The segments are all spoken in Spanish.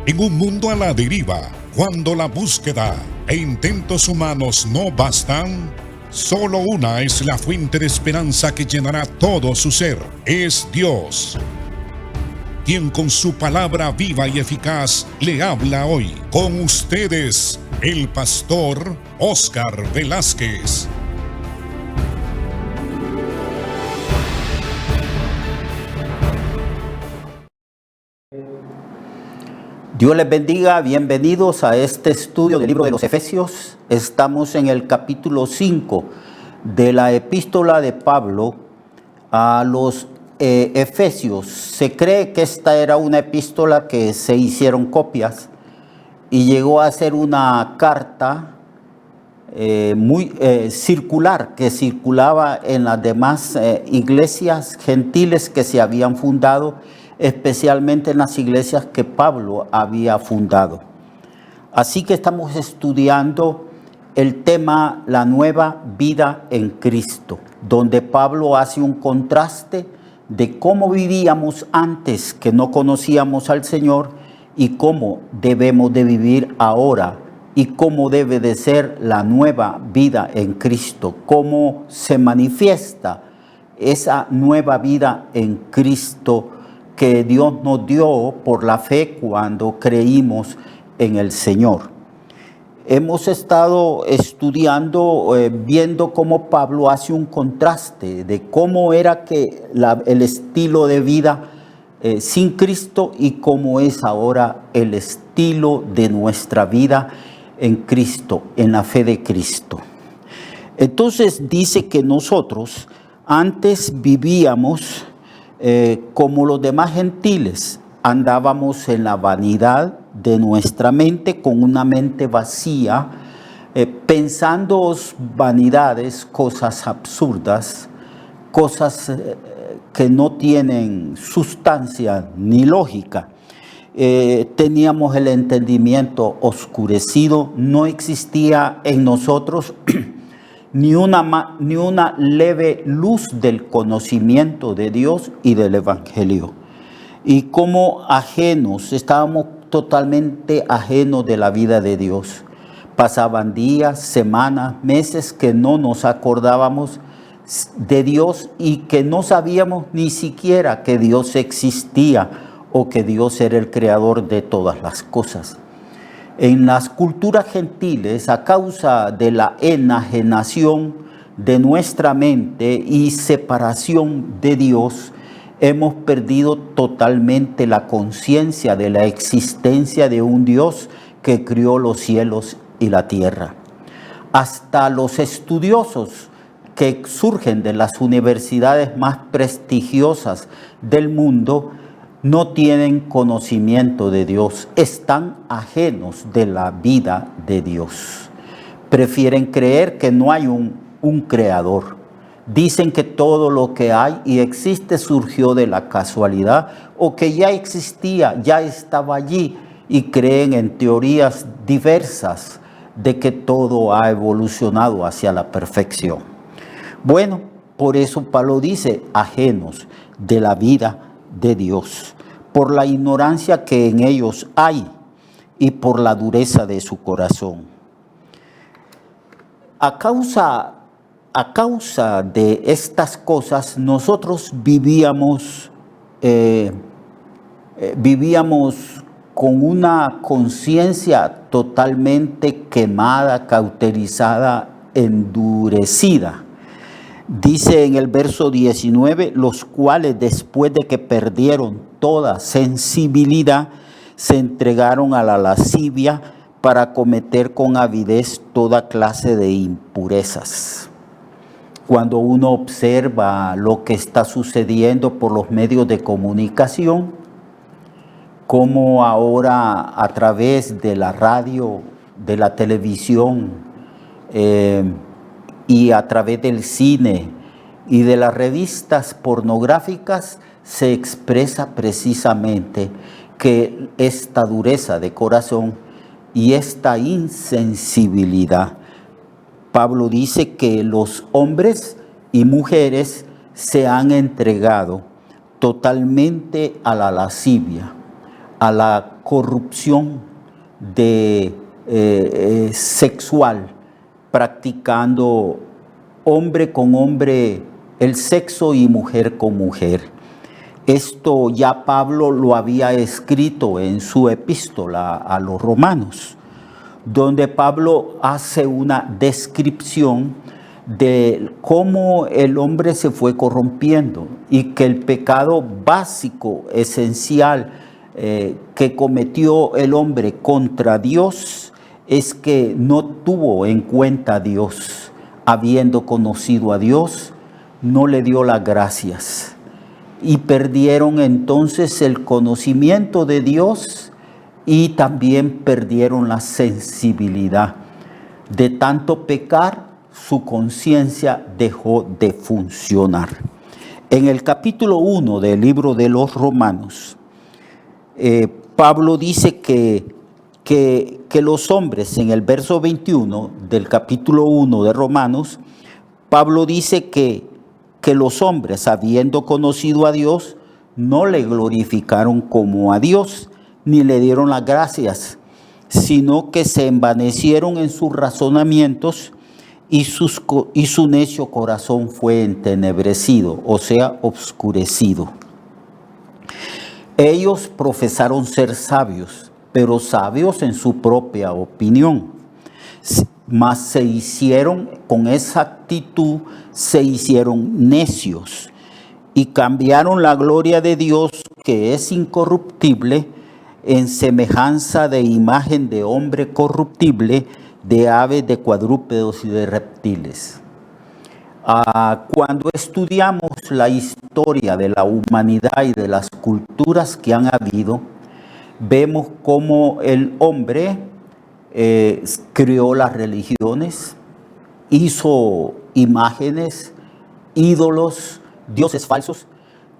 En un mundo a la deriva, cuando la búsqueda e intentos humanos no bastan, solo una es la fuente de esperanza que llenará todo su ser. Es Dios, quien con su palabra viva y eficaz le habla hoy. Con ustedes, el pastor Óscar Velázquez. Dios les bendiga, bienvenidos a este estudio del libro de los Efesios. Estamos en el capítulo 5 de la epístola de Pablo a los Efesios. Se cree que esta era una epístola que se hicieron copias y llegó a ser una carta muy circular que circulaba en las demás iglesias gentiles que se habían fundado, especialmente en las iglesias que Pablo había fundado. Así que estamos estudiando el tema la nueva vida en Cristo, donde Pablo hace un contraste de cómo vivíamos antes que no conocíamos al Señor y cómo debemos de vivir ahora y cómo debe de ser la nueva vida en Cristo, cómo se manifiesta esa nueva vida en Cristo que Dios nos dio por la fe cuando creímos en el Señor. Hemos estado estudiando, viendo cómo Pablo hace un contraste de cómo era que el estilo de vida sin Cristo y cómo es ahora el estilo de nuestra vida en Cristo, en la fe de Cristo. Entonces dice que nosotros antes vivíamos como los demás gentiles, andábamos en la vanidad de nuestra mente, con una mente vacía, pensando vanidades, cosas absurdas, cosas que no tienen sustancia ni lógica. Teníamos el entendimiento oscurecido, no existía en nosotros ni una leve luz del conocimiento de Dios y del Evangelio. Y como ajenos, estábamos totalmente ajenos de la vida de Dios. Pasaban días, semanas, meses que no nos acordábamos de Dios y que no sabíamos ni siquiera que Dios existía o que Dios era el creador de todas las cosas. En las culturas gentiles, a causa de la enajenación de nuestra mente y separación de Dios, hemos perdido totalmente la conciencia de la existencia de un Dios que crió los cielos y la tierra. Hasta los estudiosos que surgen de las universidades más prestigiosas del mundo no tienen conocimiento de Dios, están ajenos de la vida de Dios. Prefieren creer que no hay un creador. Dicen que todo lo que hay y existe surgió de la casualidad o que ya existía, ya estaba allí, y creen en teorías diversas de que todo ha evolucionado hacia la perfección. Bueno, por eso Pablo dice ajenos de la vida de Dios, por la ignorancia que en ellos hay y por la dureza de su corazón. A causa de estas cosas, nosotros vivíamos con una conciencia totalmente quemada, cauterizada, endurecida. Dice en el verso 19, los cuales después de que perdieron toda sensibilidad, se entregaron a la lascivia para cometer con avidez toda clase de impurezas. Cuando uno observa lo que está sucediendo por los medios de comunicación, como ahora a través de la radio, de la televisión, y a través del cine y de las revistas pornográficas se expresa precisamente que esta dureza de corazón y esta insensibilidad. Pablo dice que los hombres y mujeres se han entregado totalmente a la lascivia, a la corrupción sexual, practicando hombre con hombre el sexo y mujer con mujer. Esto ya Pablo lo había escrito en su epístola a los romanos, donde Pablo hace una descripción de cómo el hombre se fue corrompiendo y que el pecado básico, esencial, que cometió el hombre contra Dios es que no tuvo en cuenta a Dios. Habiendo conocido a Dios, no le dio las gracias. Y perdieron entonces el conocimiento de Dios y también perdieron la sensibilidad. De tanto pecar, su conciencia dejó de funcionar. En el capítulo 1 del libro de los Romanos, Pablo dice que los hombres, en el verso 21 del capítulo 1 de Romanos, Pablo dice que los hombres, habiendo conocido a Dios, no le glorificaron como a Dios, ni le dieron las gracias, sino que se envanecieron en sus razonamientos y su necio corazón fue entenebrecido, o sea, obscurecido. Ellos profesaron ser sabios, pero sabios en su propia opinión. Mas se hicieron, con esa actitud, se hicieron necios y cambiaron la gloria de Dios, que es incorruptible, en semejanza de imagen de hombre corruptible, de aves, de cuadrúpedos y de reptiles. Cuando estudiamos la historia de la humanidad y de las culturas que han habido, vemos cómo el hombre creó las religiones, hizo imágenes, ídolos, dioses falsos,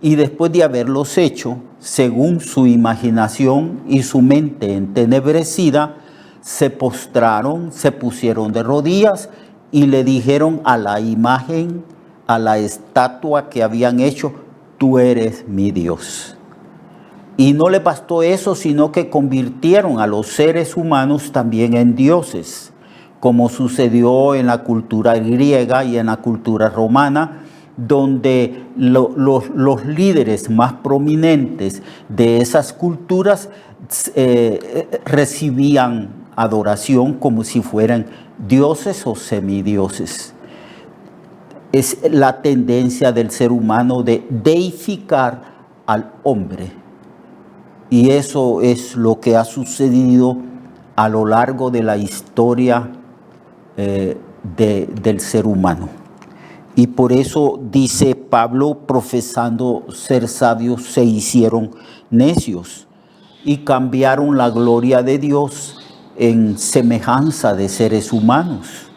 y después de haberlos hecho, según su imaginación y su mente entenebrecida, se postraron, se pusieron de rodillas y le dijeron a la imagen, a la estatua que habían hecho: tú eres mi Dios. Y no le bastó eso, sino que convirtieron a los seres humanos también en dioses, como sucedió en la cultura griega y en la cultura romana, donde los líderes más prominentes de esas culturas recibían adoración como si fueran dioses o semidioses. Es la tendencia del ser humano de deificar al hombre. Y eso es lo que ha sucedido a lo largo de la historia del ser humano. Y por eso dice Pablo, profesando ser sabios, se hicieron necios y cambiaron la gloria de Dios en semejanza de seres humanos.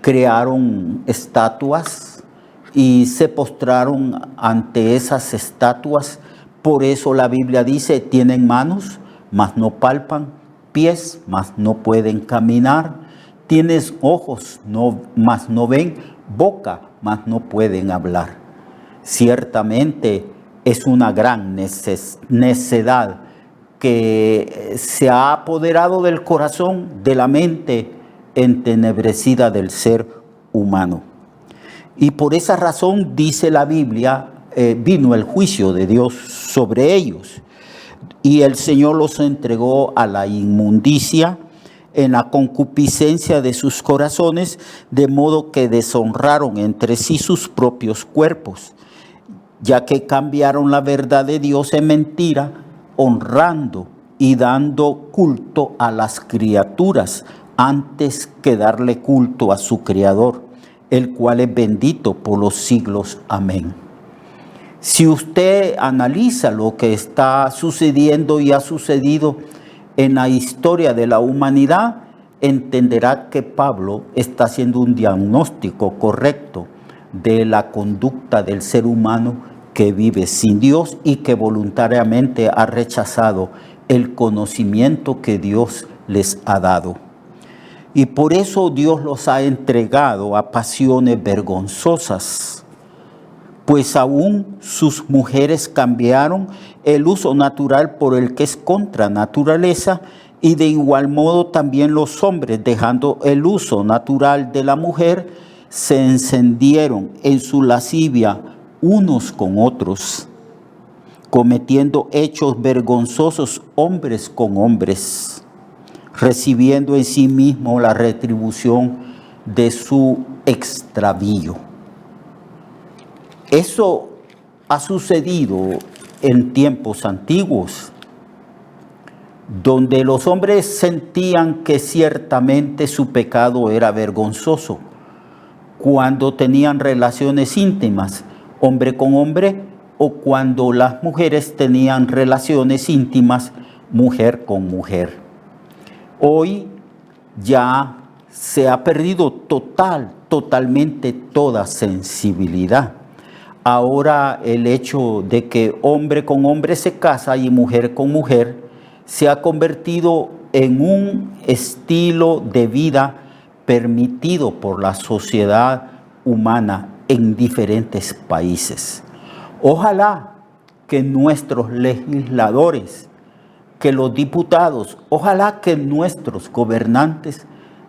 Crearon estatuas y se postraron ante esas estatuas. Por eso la Biblia dice: tienen manos, mas no palpan; pies, mas no pueden caminar; tienes ojos, mas no ven; boca, mas no pueden hablar. Ciertamente es una gran necedad que se ha apoderado del corazón, de la mente entenebrecida del ser humano. Y por esa razón, dice la Biblia, vino el juicio de Dios sobre ellos. Y el Señor los entregó a la inmundicia en la concupiscencia de sus corazones, de modo que deshonraron entre sí sus propios cuerpos, ya que cambiaron la verdad de Dios en mentira, honrando y dando culto a las criaturas antes que darle culto a su Creador, el cual es bendito por los siglos. Amén. Si usted analiza lo que está sucediendo y ha sucedido en la historia de la humanidad, entenderá que Pablo está haciendo un diagnóstico correcto de la conducta del ser humano que vive sin Dios y que voluntariamente ha rechazado el conocimiento que Dios les ha dado. Y por eso Dios los ha entregado a pasiones vergonzosas, pues aún sus mujeres cambiaron el uso natural por el que es contra naturaleza, y de igual modo también los hombres, dejando el uso natural de la mujer, se encendieron en su lascivia unos con otros, cometiendo hechos vergonzosos hombres con hombres, recibiendo en sí mismo la retribución de su extravío. Eso ha sucedido en tiempos antiguos, donde los hombres sentían que ciertamente su pecado era vergonzoso, cuando tenían relaciones íntimas, hombre con hombre, o cuando las mujeres tenían relaciones íntimas, mujer con mujer. Hoy ya se ha perdido totalmente toda sensibilidad. Ahora el hecho de que hombre con hombre se casa y mujer con mujer se ha convertido en un estilo de vida permitido por la sociedad humana en diferentes países. Ojalá que nuestros legisladores, que los diputados, ojalá que nuestros gobernantes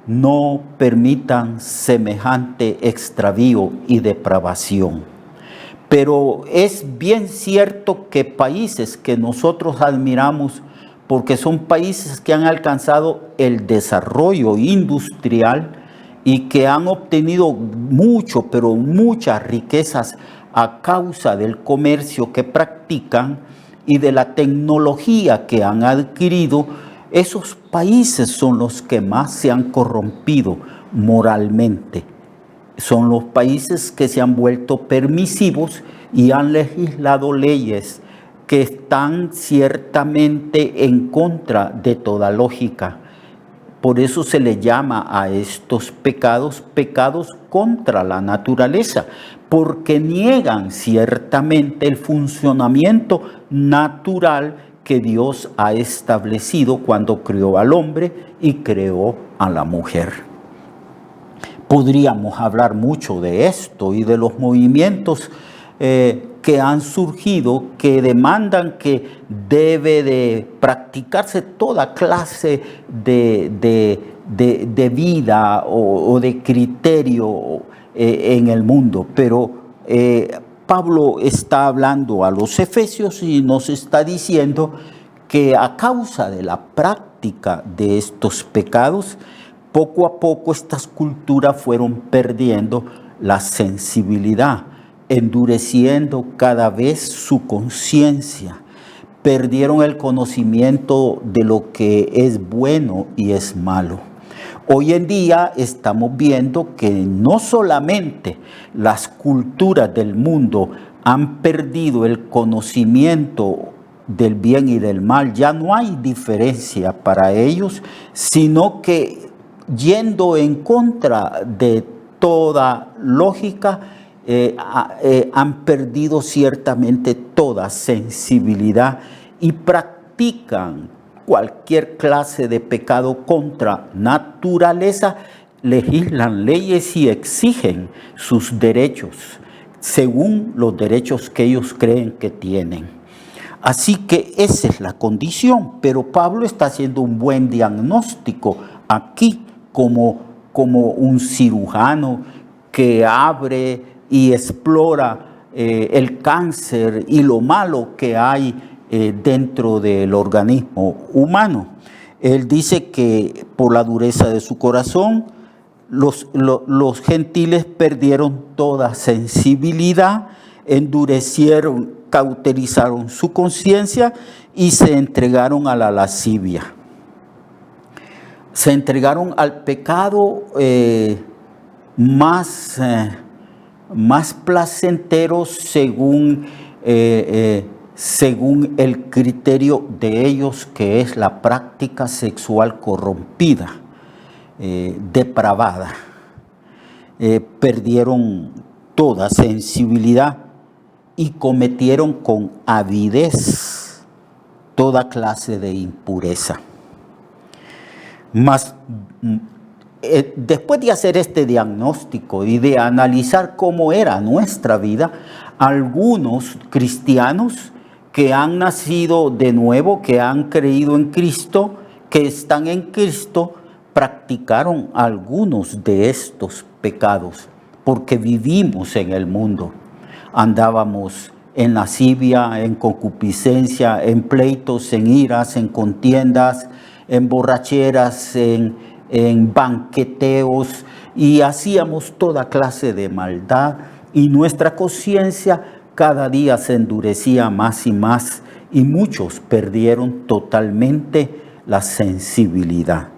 no permitan semejante extravío y depravación. Pero es bien cierto que países que nosotros admiramos, porque son países que han alcanzado el desarrollo industrial y que han obtenido mucho, pero muchas riquezas a causa del comercio que practican y de la tecnología que han adquirido, esos países son los que más se han corrompido moralmente. Son los países que se han vuelto permisivos y han legislado leyes que están ciertamente en contra de toda lógica. Por eso se le llama a estos pecados, pecados contra la naturaleza, porque niegan ciertamente el funcionamiento natural que Dios ha establecido cuando creó al hombre y creó a la mujer. Podríamos hablar mucho de esto y de los movimientos que han surgido, que demandan que debe de practicarse toda clase de vida o de criterio en el mundo. Pero Pablo está hablando a los efesios y nos está diciendo que a causa de la práctica de estos pecados, poco a poco estas culturas fueron perdiendo la sensibilidad, endureciendo cada vez su conciencia, perdieron el conocimiento de lo que es bueno y es malo. Hoy en día estamos viendo que no solamente las culturas del mundo han perdido el conocimiento del bien y del mal, ya no hay diferencia para ellos, sino que yendo en contra de toda lógica, han perdido ciertamente toda sensibilidad y practican cualquier clase de pecado contra naturaleza, legislan leyes y exigen sus derechos según los derechos que ellos creen que tienen. Así que esa es la condición, pero Pablo está haciendo un buen diagnóstico aquí como un cirujano que abre y explora el cáncer y lo malo que hay dentro del organismo humano. Él dice que por la dureza de su corazón, los gentiles perdieron toda sensibilidad, endurecieron, cauterizaron su conciencia y se entregaron a la lascivia. Se entregaron al pecado más placentero según el criterio de ellos, que es la práctica sexual corrompida, depravada. Perdieron toda sensibilidad y cometieron con avidez toda clase de impureza. Mas después de hacer este diagnóstico y de analizar cómo era nuestra vida, algunos cristianos que han nacido de nuevo, que han creído en Cristo, que están en Cristo, practicaron algunos de estos pecados, porque vivimos en el mundo. Andábamos en lascivia, en concupiscencia, en pleitos, en iras, en contiendas, en borracheras, en banqueteos, y hacíamos toda clase de maldad, y nuestra conciencia cada día se endurecía más y más, y muchos perdieron totalmente la sensibilidad.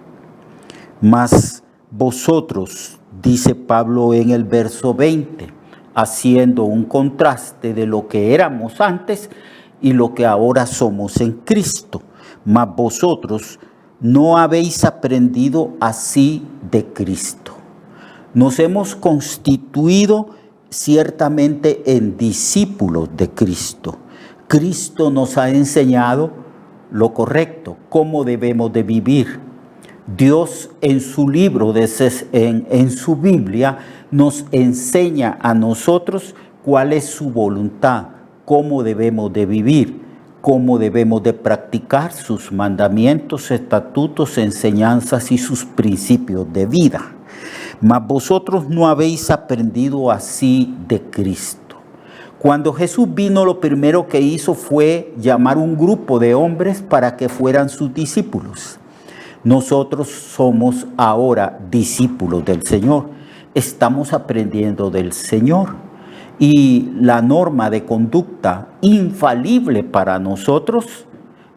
Mas vosotros, dice Pablo en el verso 20, haciendo un contraste de lo que éramos antes y lo que ahora somos en Cristo. Mas vosotros no habéis aprendido así de Cristo. Nos hemos constituido ciertamente en discípulos de Cristo. Cristo nos ha enseñado lo correcto, cómo debemos de vivir. Dios en su libro, en su Biblia, nos enseña a nosotros cuál es su voluntad, cómo debemos de vivir, cómo debemos de practicar sus mandamientos, estatutos, enseñanzas y sus principios de vida. Mas vosotros no habéis aprendido así de Cristo. Cuando Jesús vino, lo primero que hizo fue llamar un grupo de hombres para que fueran sus discípulos. Nosotros somos ahora discípulos del Señor. Estamos aprendiendo del Señor. Y la norma de conducta infalible para nosotros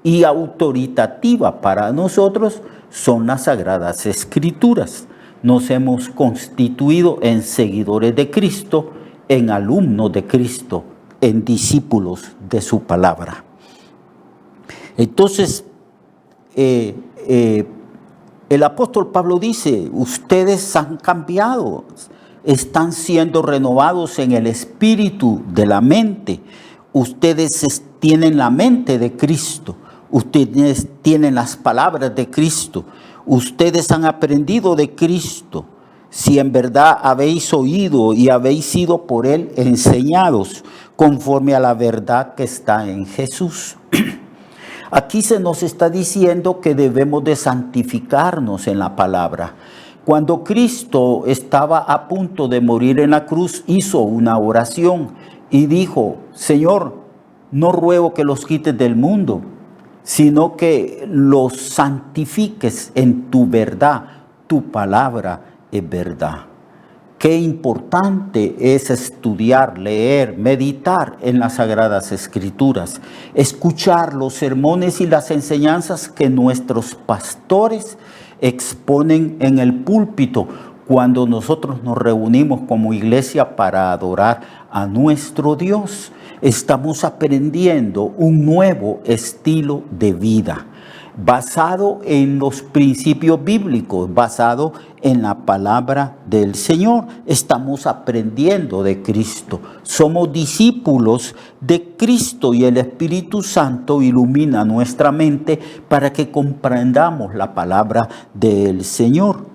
y autoritativa para nosotros son las Sagradas Escrituras. Nos hemos constituido en seguidores de Cristo, en alumnos de Cristo, en discípulos de su palabra. Entonces, el apóstol Pablo dice, ustedes han cambiado, están siendo renovados en el espíritu de la mente. Ustedes tienen la mente de Cristo, ustedes tienen las palabras de Cristo, ustedes han aprendido de Cristo. Si en verdad habéis oído y habéis sido por Él enseñados conforme a la verdad que está en Jesús. Aquí se nos está diciendo que debemos de santificarnos en la palabra. Cuando Cristo estaba a punto de morir en la cruz, hizo una oración y dijo, Señor, no ruego que los quites del mundo, sino que los santifiques en tu verdad, tu palabra es verdad. Qué importante es estudiar, leer, meditar en las Sagradas Escrituras, escuchar los sermones y las enseñanzas que nuestros pastores exponen en el púlpito cuando nosotros nos reunimos como iglesia para adorar a nuestro Dios. Estamos aprendiendo un nuevo estilo de vida, basado en los principios bíblicos, basado en la palabra del Señor. Estamos aprendiendo de Cristo. Somos discípulos de Cristo y el Espíritu Santo ilumina nuestra mente para que comprendamos la palabra del Señor.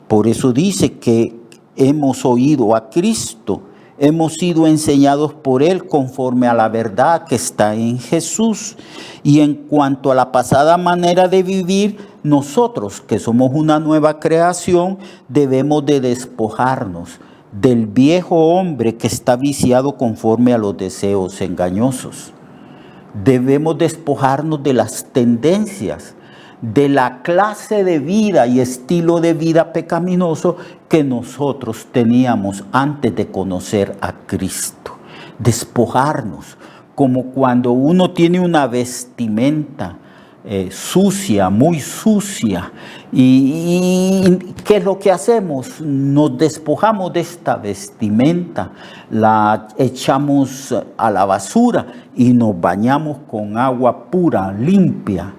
Por eso dice que hemos oído a Cristo, hemos sido enseñados por Él conforme a la verdad que está en Jesús. Y en cuanto a la pasada manera de vivir, nosotros que somos una nueva creación, debemos de despojarnos del viejo hombre que está viciado conforme a los deseos engañosos. Debemos despojarnos de las tendencias, de la clase de vida y estilo de vida pecaminoso que nosotros teníamos antes de conocer a Cristo. Despojarnos, como cuando uno tiene una vestimenta sucia, muy sucia, y ¿qué es lo que hacemos? Nos despojamos de esta vestimenta, la echamos a la basura y nos bañamos con agua pura, limpia.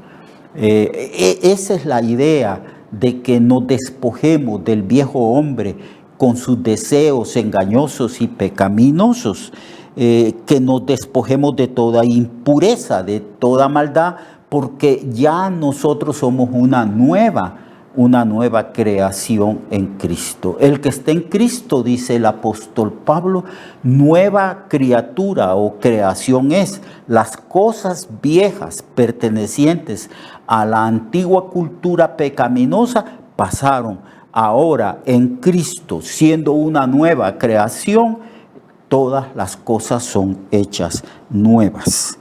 Esa es la idea de que nos despojemos del viejo hombre con sus deseos engañosos y pecaminosos, que nos despojemos de toda impureza, de toda maldad, porque ya nosotros somos una nueva una nueva creación en Cristo. El que está en Cristo, dice el apóstol Pablo, nueva criatura o creación es. Las cosas viejas pertenecientes a la antigua cultura pecaminosa pasaron. Ahora en Cristo, siendo una nueva creación, todas las cosas son hechas nuevas.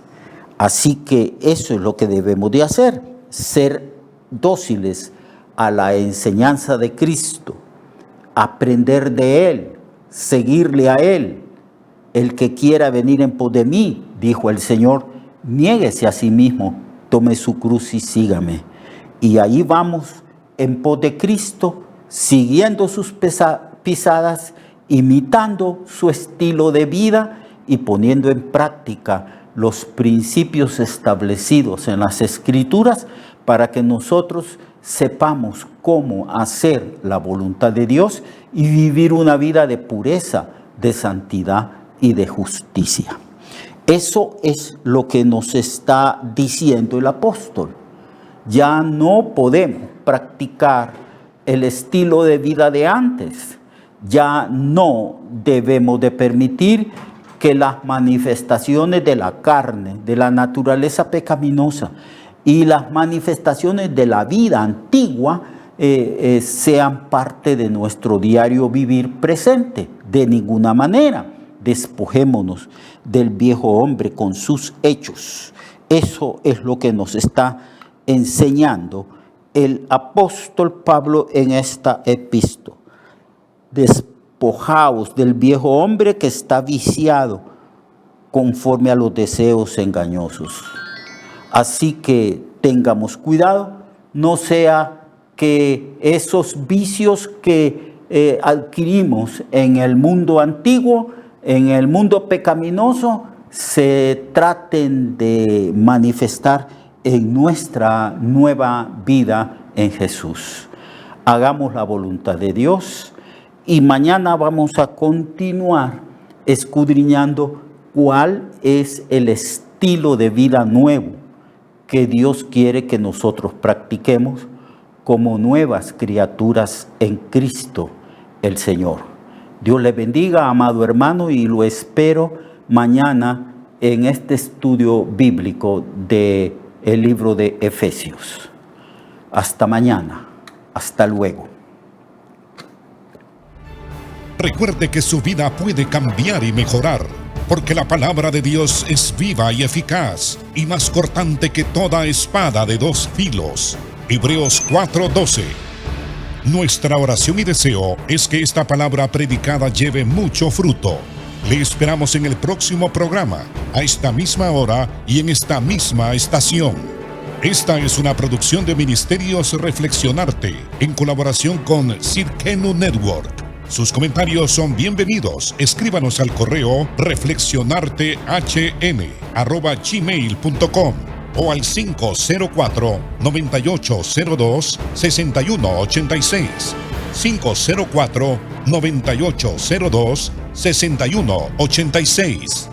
Así que eso es lo que debemos de hacer, ser dóciles a la enseñanza de Cristo, aprender de Él, seguirle a Él. El que quiera venir en pos de mí, dijo el Señor, niéguese a sí mismo, tome su cruz y sígame. Y ahí vamos en pos de Cristo, siguiendo sus pisadas, imitando su estilo de vida y poniendo en práctica los principios establecidos en las Escrituras para que nosotros sepamos cómo hacer la voluntad de Dios y vivir una vida de pureza, de santidad y de justicia. Eso es lo que nos está diciendo el apóstol. Ya no podemos practicar el estilo de vida de antes. Ya no debemos de permitir que las manifestaciones de la carne, de la naturaleza pecaminosa y las manifestaciones de la vida antigua sean parte de nuestro diario vivir presente. De ninguna manera. Despojémonos del viejo hombre con sus hechos. Eso es lo que nos está enseñando el apóstol Pablo en esta epístola. Despojaos del viejo hombre que está viciado conforme a los deseos engañosos. Así que tengamos cuidado, no sea que esos vicios que adquirimos en el mundo antiguo, en el mundo pecaminoso, se traten de manifestar en nuestra nueva vida en Jesús. Hagamos la voluntad de Dios y mañana vamos a continuar escudriñando cuál es el estilo de vida nuevo que Dios quiere que nosotros practiquemos como nuevas criaturas en Cristo el Señor. Dios le bendiga, amado hermano, y lo espero mañana en este estudio bíblico del libro de Efesios. Hasta mañana. Hasta luego. Recuerde que su vida puede cambiar y mejorar, porque la palabra de Dios es viva y eficaz, y más cortante que toda espada de dos filos. Hebreos 4:12. Nuestra oración y deseo es que esta palabra predicada lleve mucho fruto. Le esperamos en el próximo programa, a esta misma hora y en esta misma estación. Esta es una producción de Ministerios Reflexionarte, en colaboración con Cirkenu Network. Sus comentarios son bienvenidos. Escríbanos al correo reflexionartehn@gmail.com o al 504-9802-6186. 504-9802-6186.